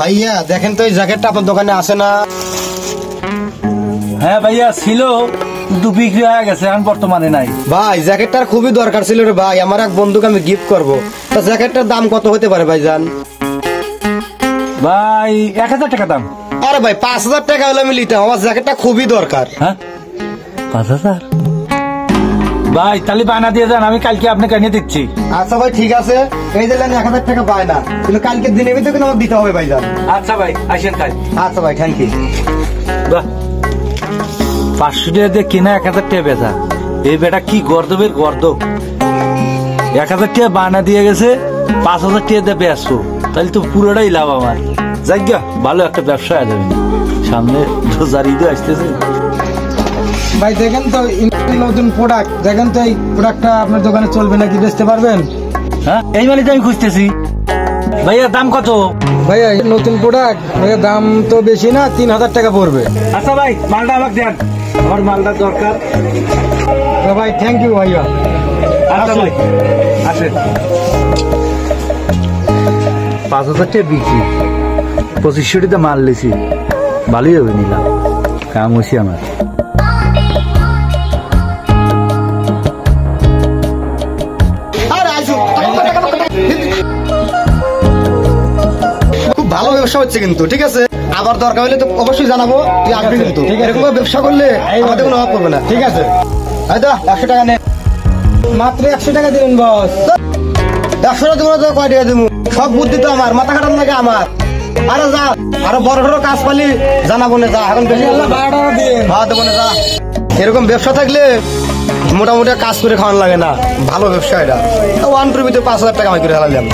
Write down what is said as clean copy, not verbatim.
ভাইয়া দেখেন তো এই জ্যাকেটটা আপনার দোকানে আছে না? হ্যাঁ ভাইয়া ছিল, কিন্তু বিক্রি হয়ে গেছে, এখন বর্তমানে নাই। ভাই জ্যাকেটটার খুবই দরকার ছিল রে ভাই, আমার এক বন্ধুকে আমি গিফট করবো। তা জ্যাকেটটার দাম কত হতে পারে ভাই জান? ভাই 1000 টাকা দাম। আরে ভাই 5000 টাকা হলে আমি নিতাম, আমার জ্যাকেটটা খুবই দরকার। হ্যাঁ 5000? ভাই তাহলে বায়না দিয়ে যান, আমি কালকে আপনাকে এনে দিচ্ছি। আচ্ছা ভাই ঠিক আছে, এই যে 1000 টাকা পায় না, কিন্তু কালকের দিনের ভিতরে কিন্তু আমাকে দিতে হবে ভাই জান। আচ্ছা ভাই আসেন তাই। আচ্ছা ভাই থ্যাংক ইউ। বাহ 500 টাকা দিয়ে কিনা 1000 টাকা বেচা, এই বেটা কি গর্দবের গর্দব। 1000 টাকা বায়না দিয়ে গেছে, 5000 টাকা দিয়ে বেচছো, তাহলে তো পুরোটাই লাভ আমার। যাই গা, ভালো একটা ব্যবসা হয়ে যাবে, সামনে রোজার ঈদও আসতেছে। ভাই দেখেন তো নতুন প্রোডাক্ট, দেখেন তো এই প্রোডাক্টটা আপনার দোকানে চলবে নাকি, বেচতে পারবেন? হ্যাঁ এই মালিক আমি খুঁজতেছি। ভাইয়া দাম কত? ভাইয়া নতুন প্রোডাক্ট, ভাইয়া দাম তো বেশি না, 3000 টাকা পড়বে। আচ্ছা ভাই মালটা আমাকে দেন, আমার মালটা দরকার। ভাই থ্যাংক ইউ ভাইয়া। আচ্ছা ভাই আসেন। 5000 টাকা বিক্রি, 2500 টাকা মাল লেছি, ভালোই হবে, নিলাম, কাম হয়েছি আমার। খুব ভালো ব্যবসা হচ্ছে কিন্তু, ঠিক আছে, আবার দরকার হলে তো অবশ্যই জানাবো, তুই আসবি কিন্তু। এরকম ব্যবসা করলে আমাদের কোনো অভাব পড়বে না, ঠিক আছে? হয়তো 100 টাকা নে। মাত্র 100 টাকা দিলেন বস। 100 টাকা দেবো, কয় টাকা দেবো? সব বুদ্ধি তো আমার, মাথা খাটার লাগে আমার। আরে যা, আরো বড় বড় কাজ পালি জানাবো না, যা এখন বেশি ভাড়া দেবো না, যা। এরকম ব্যবসা থাকলে মোটামুটি কাজ করে খাওয়ানো লাগে না, ভালো ব্যবসা এটা। 1 রুপিতে 5000 টাকা আমি করে হারালাম।